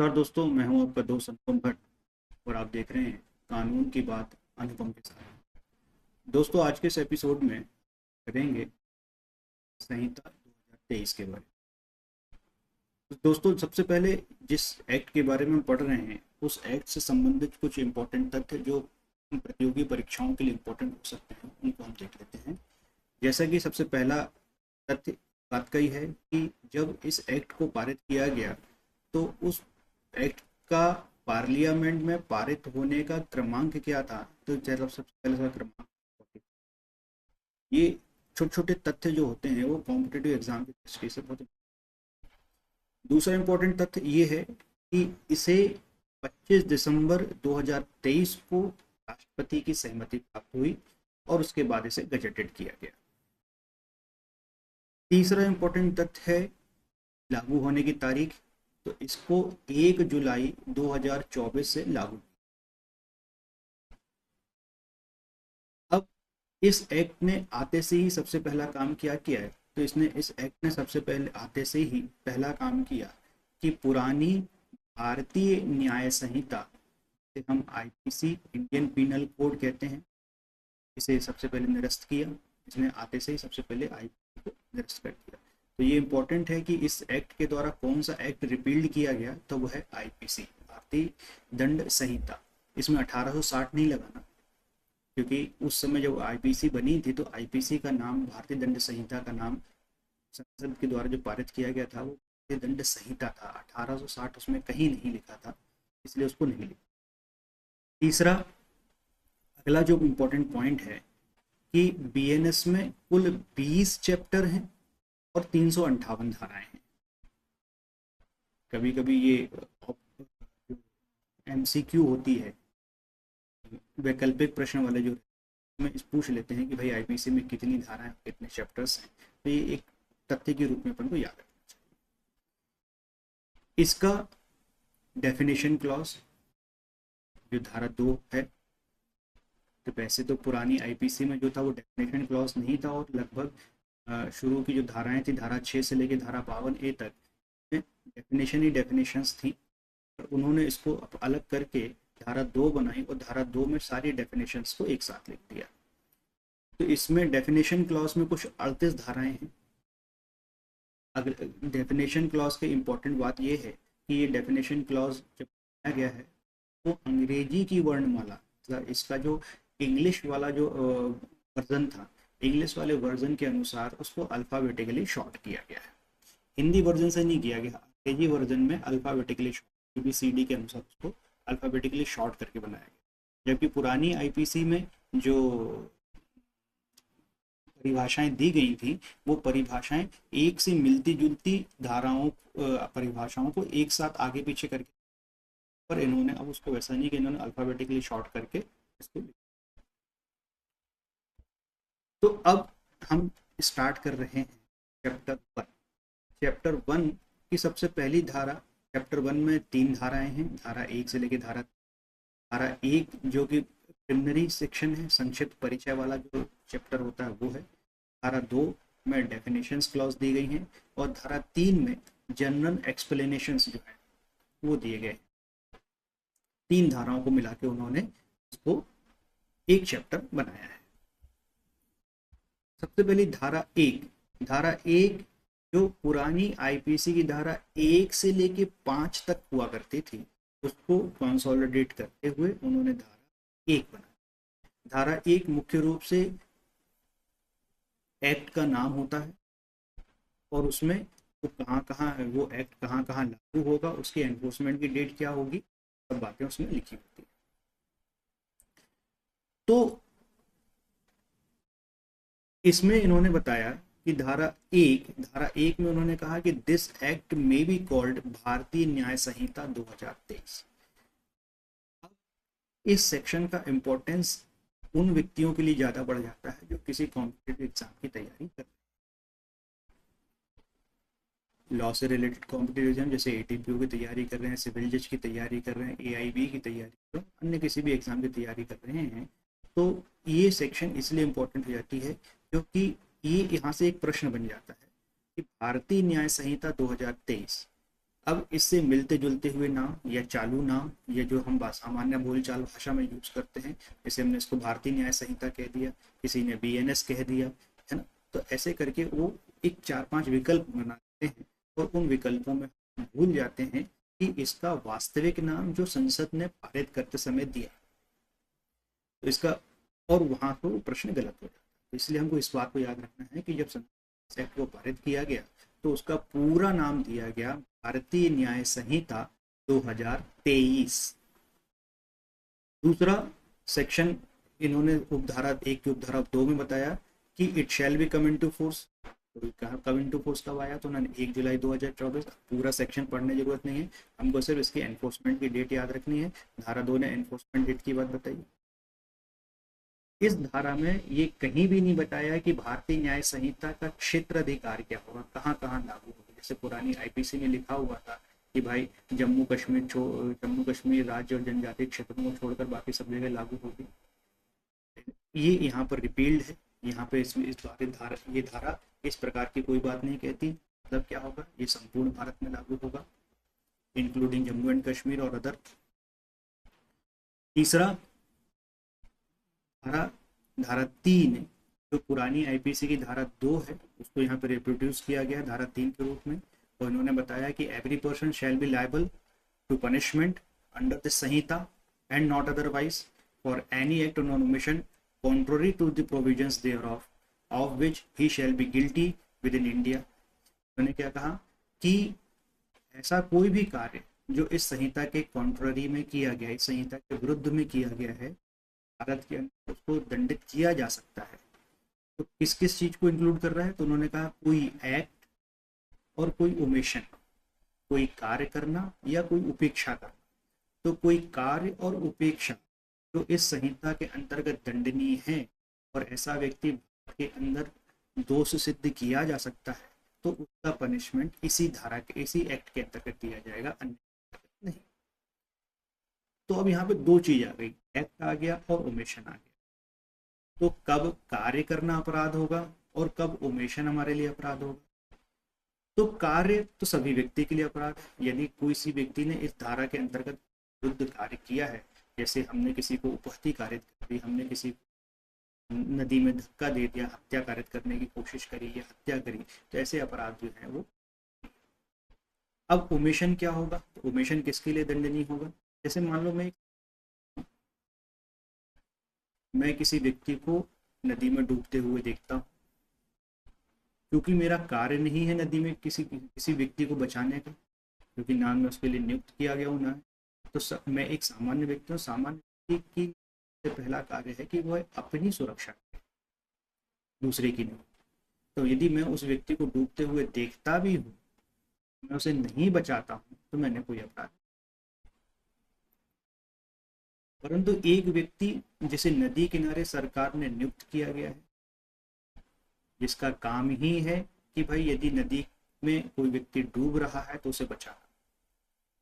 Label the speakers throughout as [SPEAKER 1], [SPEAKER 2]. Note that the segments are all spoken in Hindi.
[SPEAKER 1] नमस्कार दोस्तों, मैं हूं आपका दोस्त अनुपम भट्ट और आप देख रहे हैं कानून की बात अनुपम के साथ। दोस्तों, आज के इस एपिसोड में करेंगे संहिता 2023 के बारे में। तो दोस्तों, सबसे पहले जिस एक्ट के बारे में हम पढ़ रहे हैं उस एक्ट से संबंधित कुछ इम्पोर्टेंट तथ्य जो प्रतियोगी परीक्षाओं के लिए इम्पोर्टेंट हो सकते हैं उनको हम देख लेते हैं। जैसा कि सबसे पहला तथ्य बात का ही है कि जब इस एक्ट को पारित किया गया तो उस एक्ट का पार्लियामेंट में पारित होने का क्रमांक क्या था। तो चलो सबसे पहले का क्रमांक, ये छोटे छोटे तथ्य जो होते हैं वो कॉम्पिटिटिव एग्जाम की दृष्टि से बहुत। दूसरा इंपॉर्टेंट तथ्य ये है कि इसे 25 दिसंबर 2023 को राष्ट्रपति की सहमति प्राप्त हुई और उसके बाद इसे गजेटेड किया गया। तीसरा इंपॉर्टेंट तथ्य है लागू होने की तारीख। तो इसको 1 जुलाई 2024 से लागू। अब इस एक्ट ने आते से ही सबसे पहला काम क्या किया है, तो इस एक्ट ने सबसे पहले आते से ही पहला काम किया कि पुरानी भारतीय न्याय संहिता, जिसे हम आईपीसी इंडियन पीनल कोड कहते हैं, इसे सबसे पहले निरस्त किया। इसने आते से ही सबसे पहले आईपीसी को निरस्त कर दिया। तो ये इंपॉर्टेंट है कि इस एक्ट के द्वारा कौन सा एक्ट रिपील्ड किया गया, तो वह है आईपीसी, भारतीय दंड संहिता। इसमें 1860 नहीं लगाना, क्योंकि उस समय जब आईपीसी बनी थी तो आईपीसी का नाम, भारतीय दंड संहिता का नाम संसद के द्वारा जो पारित किया गया था वो भारतीय दंड संहिता था। 1860 उसमें कहीं नहीं लिखा था, इसलिए उसको नहीं लिखा। तीसरा, अगला जो इम्पोर्टेंट पॉइंट है कि बीएनएस में कुल 20 चैप्टर हैं और 358 धाराएं हैं। कभी कभी ये एमसीक्यू होती है, वैकल्पिक प्रश्न वाले जो में पूछ लेते हैं कि भाई आईपीसी में कितनी धाराएं, कितने चैप्टर्स हैं। तो ये एक तथ्य के रूप में अपन को याद रखना चाहिए। इसका डेफिनेशन क्लॉज जो धारा 2 है, तो वैसे तो पुरानी आईपीसी में जो था वो डेफिनेशन क्लॉज नहीं था और लगभग शुरू की जो धाराएं थी, धारा 6 से लेकर धारा 52A तक डेफिनेशन ही डेफिनेशंस थी। उन्होंने इसको अलग करके धारा 2 बनाई और धारा 2 में सारी डेफिनेशंस को एक साथ लिख दिया। तो इसमें डेफिनेशन क्लॉज में कुछ 38 धाराएं हैं। अगर डेफिनेशन क्लॉज की इंपॉर्टेंट बात यह है कि ये डेफिनेशन क्लॉज जब बनाया गया है वो अंग्रेजी की वर्णमाला, मतलब इसका जो इंग्लिश वाला जो वर्जन था, इंग्लिश वाले वर्जन के अनुसार उसको अल्फाबेटिकली शॉर्ट किया गया है। हिंदी वर्जन से नहीं किया गया, अंग्रेजी वर्जन में अल्फाबेटिकली ABCD के अनुसार उसको अल्फाबेटिकली शॉर्ट करके बनाया गया। जबकि पुरानी आईपीसी में जो परिभाषाएं दी गई थी वो परिभाषाएं एक से मिलती जुलती धाराओं, परिभाषाओं को एक साथ आगे पीछे करके, पर इन्होंने अब उसको वैसा नहीं कि इन्होंने अल्फाबेटिकली शॉर्ट करके इसको। तो अब हम स्टार्ट कर रहे हैं चैप्टर 1। चैप्टर 1 की सबसे पहली धारा, चैप्टर 1 में 3 धाराएं हैं, धारा 1 से लेकर धारा 1 जो कि प्रिलिमिनरी सेक्शन है, संक्षिप्त परिचय वाला जो चैप्टर होता है वो है। धारा 2 में डेफिनेशंस क्लॉज दी गई हैं और धारा 3 में जनरल एक्सप्लेनेशंस जो है वो दिए गए। 3 धाराओं को मिला के उन्होंने इसको एक चैप्टर बनाया है। सबसे पहली धारा 1 जो पुरानी आईपीसी की धारा 1 से लेके 5 तक हुआ करती थी उसको कंसोलिडेट करते हुए उन्होंने धारा 1 बनाया। धारा 1 मुख्य रूप से एक्ट का नाम होता है और उसमें वो कहाँ है, वो एक्ट कहाँ लागू होगा, उसकी एनफोर्समेंट की डेट क्या होगी, सब बातें उसमें लिखी होती है। तो इसमें इन्होंने बताया कि धारा 1 में उन्होंने कहा कि दिस एक्ट में बी कॉल्ड भारतीय न्याय संहिता 2023। इस सेक्शन का इंपॉर्टेंस उन व्यक्तियों के लिए ज्यादा बढ़ जाता है जो किसी कॉम्पिटिटिव एग्जाम की तैयारी कर रहे हैं। लॉ से रिलेटेड कॉम्पिटिटिव एग्जाम जैसे एटीपीओ की तैयारी कर रहे हैं, सिविल जज की तैयारी कर रहे हैं, एआईबी की तैयारी कर रहे हैं, अन्य किसी भी एग्जाम की तैयारी कर रहे हैं, तो ये सेक्शन इसलिए इम्पोर्टेंट हो जाती है क्योंकि ये यहाँ से एक प्रश्न बन जाता है कि भारतीय न्याय संहिता 2023 अब इससे मिलते जुलते हुए नाम या चालू नाम, या जो हम सामान्य बोलचाल भाषा में यूज करते हैं, जैसे हमने इसको भारतीय न्याय संहिता कह दिया, किसी ने बीएनएस कह दिया, है ना। तो ऐसे करके वो एक 4-5 विकल्प बनाते हैं और उन विकल्पों में भूल जाते हैं कि इसका वास्तविक नाम जो संसद ने पारित करते समय दिया, तो इसका, और वहां पर प्रश्न गलत हो जाता है। तो इसलिए हमको इस बात को याद रखना है कि जब संसद एक्ट को पारित किया गया तो उसका पूरा नाम दिया गया भारतीय न्याय संहिता 2023। दूसरा सेक्शन इन्होंने उपधारा 1 की उपधारा 2 में बताया कि it shall be come into force. तो कम इनटू फोर्स कब आया, तो उन्होंने 1 जुलाई 2024। पूरा सेक्शन पढ़ने की जरूरत नहीं है, हमको सिर्फ इसकी एनफोर्समेंट की डेट याद रखनी है। धारा 2 ने एनफोर्समेंट डेट की बात बताई। इस धारा में ये कहीं भी नहीं बताया कि भारतीय न्याय संहिता का क्षेत्र अधिकार क्या होगा, कहाँ कहाँ लागू होगा। जैसे पुरानी आईपीसी में लिखा हुआ था कि भाई जम्मू कश्मीर राज्य और जनजातीय क्षेत्रों को छोड़कर बाकी सब जगह लागू होगी। ये यहाँ पर रिपील्ड है। यहाँ पे इस धारा, ये धारा इस प्रकार की कोई बात नहीं कहती। मतलब क्या होगा, ये संपूर्ण भारत में लागू होगा, इंक्लूडिंग जम्मू एंड कश्मीर और अदर। तीसरा, धारा 3 जो पुरानी आईपीसी की धारा 2 है, उसको यहाँ पर रिप्रोड्यूस किया गया धारा 3 के रूप में। और इन्होंने बताया कि every person shall be liable to punishment under the Sanhita and not otherwise for any act और omission contrary to the provisions thereof, of which he shall be guilty within India। उन्होंने क्या कहा कि ऐसा कोई भी कार्य जो इस संहिता के कॉन्ट्ररी में किया गया, इस संहिता के विरुद्ध में किया गया है, भारत के अंदर उसको दंडित किया जा सकता है। तो किस किस चीज को इंक्लूड कर रहा है, तो उन्होंने कहा कोई एक्ट और कोई ओमिशन, कोई कार्य करना या कोई उपेक्षा करना। तो कोई कार्य और उपेक्षा जो इस संहिता के अंतर्गत दंडनीय है और ऐसा व्यक्ति के अंदर दोष सिद्ध किया जा सकता है, तो उसका पनिशमेंट इसी धारा के, इसी एक्ट के अंतर्गत दिया जाएगा, अन्य नहीं। तो अब यहाँ पे दो चीज आ गई, एक्ट आ गया और ओमिशन आ गया। तो कब कार्य करना अपराध होगा और कब ओमिशन हमारे लिए अपराध होगा। तो कार्य तो सभी व्यक्ति के लिए अपराध है। यदि किसी व्यक्ति ने इस धारा के अंतर्गत विरुद्ध कार्य किया है, जैसे हमने किसी को उपहत्या कारित कर दी, हमने किसी को नदी में धक्का दे दिया, हत्या कारित करने की कोशिश करी या हत्या करी, तो ऐसे अपराध जो है वो। अब ओमिशन क्या होगा, तो ओमिशन किसके लिए दंडनीय होगा। जैसे मान लो मैं किसी व्यक्ति को नदी में डूबते हुए देखता हूँ, क्योंकि मेरा कार्य नहीं है नदी में किसी व्यक्ति को बचाने का, क्योंकि नाम में उसके लिए नियुक्त किया गया होना है। तो मैं एक सामान्य व्यक्ति हूँ, सामान्य व्यक्ति की पहला कार्य है कि वह अपनी सुरक्षा करे, दूसरे की नहीं। तो यदि मैं उस व्यक्ति को डूबते हुए देखता भी हूँ, मैं उसे नहीं बचाता हूँ, तो मैंने कोई अपराध। परंतु एक व्यक्ति जिसे नदी किनारे सरकार ने नियुक्त किया गया है, जिसका काम ही है कि भाई यदि नदी में कोई व्यक्ति डूब रहा है तो उसे बचाना।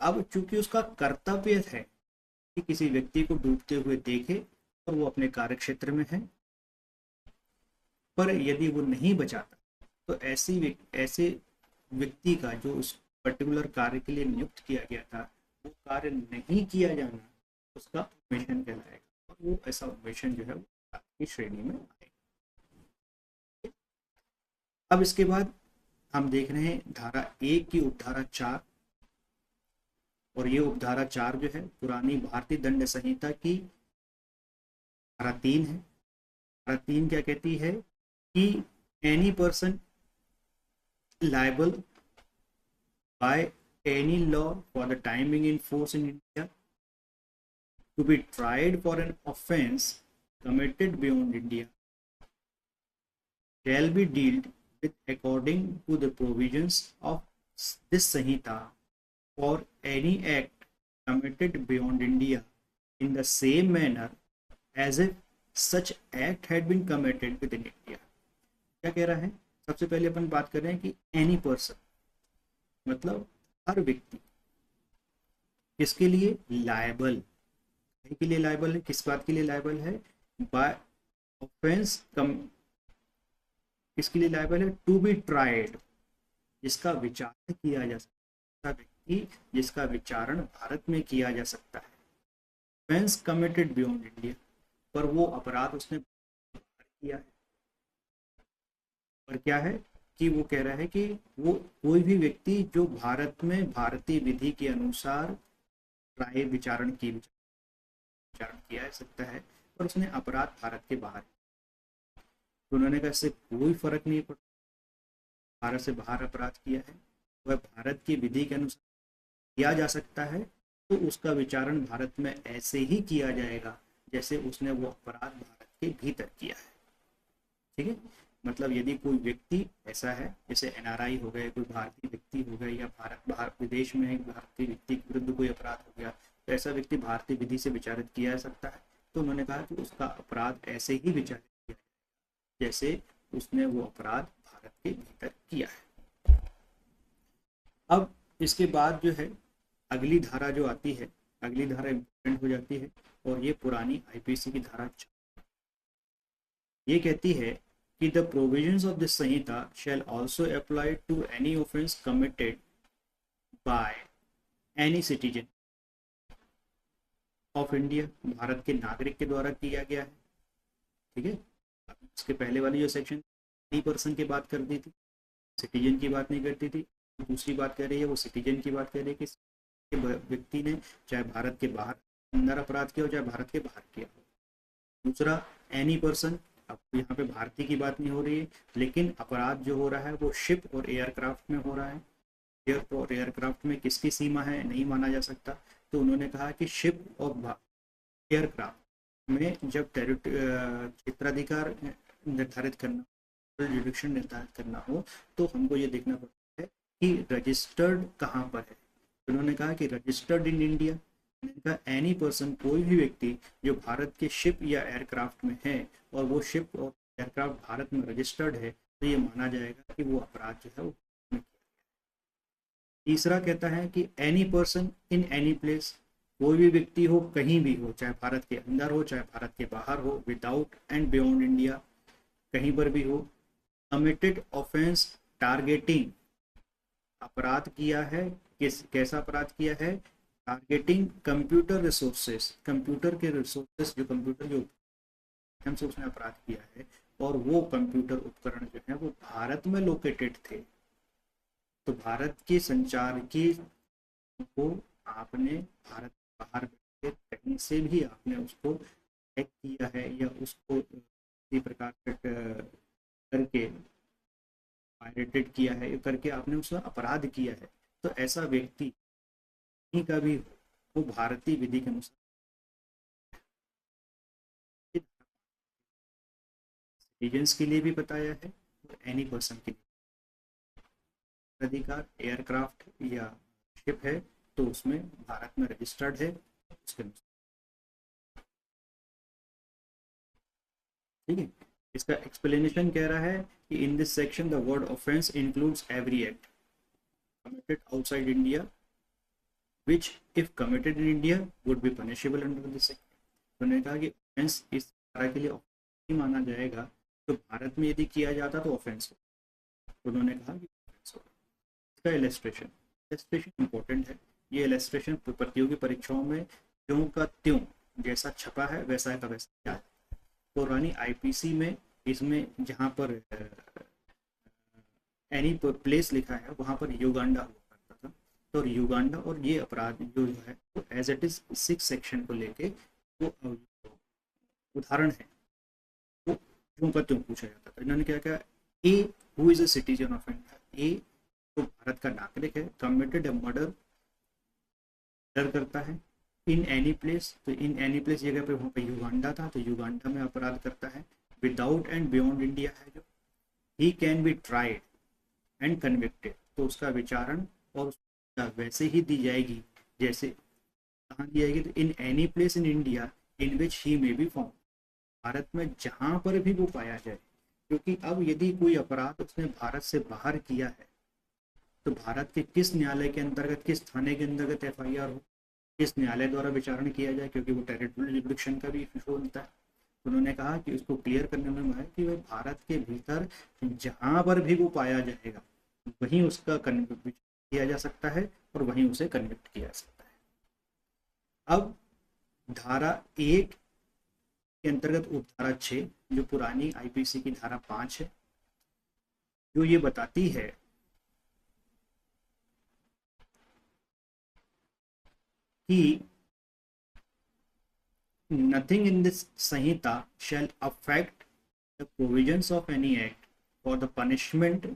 [SPEAKER 1] अब चूंकि उसका कर्तव्य है कि किसी व्यक्ति को डूबते हुए देखे और वो अपने कार्य क्षेत्र में है, पर यदि वो नहीं बचाता तो ऐसे व्यक्ति का जो उस पर्टिकुलर कार्य के लिए नियुक्त किया गया था, वो कार्य नहीं किया जाना, उसका ओमिशन कहलाएगा, और वो ऐसा ओमिशन जो है वो की श्रेणी में आएगा। अब इसके बाद हम देख रहे हैं धारा 1 की उपधारा 4, और ये उपधारा 4 जो है पुरानी भारतीय दंड संहिता की धारा 3 है। धारा 3 क्या कहती है कि any person liable by any law for the time being in force in India to be tried for an offence committed beyond India shall be dealt with according to the provisions of this Sanhita for any act committed beyond India in the same manner as if such act had been committed within India। क्या कह रहा है, सबसे पहले अपन बात कर रहे हैं कि एनी पर्सन मतलब हर व्यक्ति किसके लिए लायबल, के लिए लायबल है, किस बात के लिए लायबल है, बाय ऑफेंस किसके लिए लायबल है, टू बी ट्राइड, जिसका विचार किया जा सकता है, व्यक्ति ही जिसका विचारण भारत में किया जा सकता है। ऑफेंस कमिटेड बियॉन्ड इंडिया, पर वो अपराध उसने किया है। और क्या है कि वो कह रहा है कि वो कोई भी व्यक्ति जो भारत में भारतीय विधि के अनुसार राय विचारण किया जा सकता है, और उसने अपराध भारत के बाहर। तो उन्होंने कहा इससे कोई फर्क नहीं पड़ता, भारत से बाहर अपराध किया है, वह भारत की विधि के अनुसार किया जा सकता है, तो उसका विचारण भारत में ऐसे ही किया जाएगा जैसे उसने वो अपराध भारत के भीतर किया है। ठीक है, मतलब यदि कोई व्यक्ति ऐसा है, जैसे एनआरआई हो गए, कोई भारतीय व्यक्ति हो गया, या भारत विदेश में एक भारतीय व्यक्ति के विरुद्ध कोई अपराध हो गया, तो ऐसा व्यक्ति भारतीय विधि से विचारित किया जा सकता है। तो उन्होंने कहा कि उसका अपराध ऐसे ही विचारित किया जैसे उसने वो अपराध भारत के भीतर किया है। अब इसके बाद जो है अगली धारा जो आती है, अगली धारा इम्पोर्टेंट हो जाती है, और ये पुरानी आईपीसी की धारा ये कहती है कि the provisions of this Samhita shall also apply to any offence committed by any citizen of India, Bharat के नागरिक के द्वारा किया गया है। ठीक है, इसके पहले वाली जो सेक्शन एनी पर्सन की बात करती थी, सिटीजन की बात नहीं करती थी। दूसरी बात कह रही है, वो सिटीजन की बात कह रही है कि व्यक्ति ने चाहे भारत के बाहर अंदर अपराध किया हो, चाहे भारत के बाहर किया हो। दूसरा एनी पर्सन, अब यहाँ पे भारतीय की बात नहीं हो रही है, लेकिन अपराध जो हो रहा है वो शिप और एयरक्राफ्ट में हो रहा है। एयर और एयरक्राफ्ट में किसकी सीमा है, नहीं माना जा सकता। तो उन्होंने कहा कि शिप और एयरक्राफ्ट में जब क्षेत्राधिकार निर्धारित करना, जुरिडिक्शन निर्धारित करना हो, तो हमको ये देखना पड़ता है कि रजिस्टर्ड कहाँ पर है। उन्होंने कहा कि registered in India, any person, कोई भी व्यक्ति जो भारत के शिप या एयरक्राफ्ट में है और वो शिप और एयरक्राफ्ट भारत में रजिस्टर्ड है, तो ये माना जाएगा कि वो अपराध जो है वो किया गया। तीसरा कहता है कि any person in any place, कोई भी व्यक्ति हो कहीं भी हो, चाहे भारत के अंदर हो चाहे भारत के बाहर हो, विदाउट एंड बियॉन्ड इंडिया, कहीं पर भी हो, कमिटेड ऑफेंस टारगेटिंग, अपराध किया है, कैसा अपराध किया है, टारगेटिंग कंप्यूटर रिसोर्सेस, कंप्यूटर के रिसोर्सेस, जो कंप्यूटर जो हमसे उसने अपराध किया है, और वो कंप्यूटर उपकरण जो है वो भारत में लोकेटेड थे। तो भारत के संचार की को आपने भारत बाहर बैठे कहीं से भी आपने उसको हैक किया है, या उसको किसी प्रकार करके पायरेटेड किया है, करके आपने उसका अपराध किया है, तो ऐसा व्यक्ति का भी वो भारतीय विधि के अनुसार सिटीजन्स के लिए भी बताया है और एनी पर्सन के लिए अधिकार। एयरक्राफ्ट या शिप है तो उसमें भारत में रजिस्टर्ड है उसके अनुसार। ठीक है, इसका एक्सप्लेनेशन कह रहा है कि in this section the word offence includes every act committed outside India which if committed in India would be punishable under this section। उन्होंने कहा कि ऑफेंस इस तरह के लिए ऑफेंस माना जाएगा, तो भारत में यदि किया जाता तो ऑफेंस हो। उन्होंने कहा कि ऑफेंस हो। इसका इलस्ट्रेशन इंपॉर्टेंट है। ये इलस्ट्रेशन प्रतियोगी परीक्षाओं में त्यों का त्यों जैसा छपा है वैसा का वैसा याद। पुरानी आईपीसी में इसमें जहाँ पर एनी प्लेस लिखा है वहाँ पर युगांडा हुआ करता था, तो युगांडा और ये अपराध जो है वो एज इट इज 6 सेक्शन को लेके वो उदाहरण है, वो क्यों का त्यों पूछा जाता था। इन्होंने क्या कहा, A who is a citizen of India, A तो भारत का नागरिक है, कमिटेड अ मर्डर करता है, इन एनी प्लेस, तो इन एनी प्लेस जगह पे वहाँ पे युगांडा था तो युगांडा में अपराध करता है, विदाउट एंड बियॉन्ड इंडिया है जो, he can be tried and convicted, तो उसका विचारण और वैसे ही दी जाएगी जैसे कहाँ दी जाएगी, तो in any place in India in which he may be found, Bharat में जहाँ पर भी वो पाया जाए। क्योंकि अब यदि कोई अपराध उसने भारत से बाहर किया है तो भारत के किस न्यायालय के अंतर्गत, किस थाने के अंतर्गत एफआईआर हो, किस न्यायालय द्वारा विचारण किया जाए, क्योंकि वो टेरिटोरियल जुरिडिक्शन का भी इशू होता है। उन्होंने कहा कि उसको क्लियर करने में है कि वह भारत के भीतर जहाँ पर भी वो पाया जाएगा वहीं उसका किया जा सकता है और वहीं उसे कन्विक्ट किया जा सकता है। अब धारा 1 के अंतर्गत उपधारा 6 जो पुरानी आईपीसी की धारा 5 है, जो ये बताती है कि nothing in this Sanhita shall affect the provisions of any act for the punishment,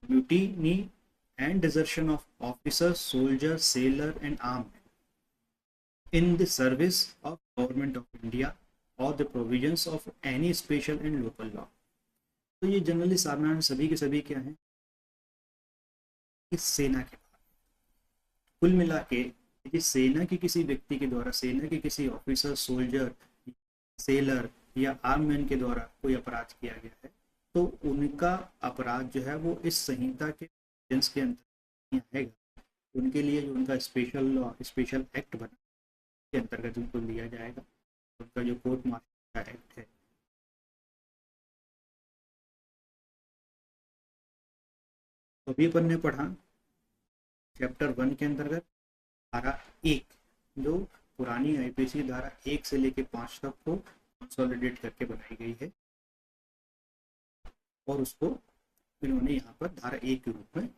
[SPEAKER 1] mutiny, and desertion of officers, soldiers, sailor, and armed in the service of government of India or the provisions of any special and local law। तो ये जनरली साधारण सभी के सभी क्या है, इस सेना के बारे। कुल मिला के यदि सेना के किसी व्यक्ति के द्वारा, सेना के किसी ऑफिसर, सोल्जर, सेलर या आर्ममैन के द्वारा कोई अपराध किया गया है, तो उनका अपराध जो है वो इस संहिता के के अंतर्गत आएगा। उनके लिए जो उनका स्पेशल लॉ, स्पेशल एक्ट बना के अंतर्गत उनको लिया जाएगा। उनका जो कोर्ट मार्शल का एक्ट है, तो अभी अपन ने पढ़ा चैप्टर 1 के अंतर्गत धारा 1 जो पुरानी आईपीसी धारा 1 से लेके 5 तक को कंसोलिडेट करके बनाई गई है और उसको इन्होंने यहाँ पर धारा 1 के रूप में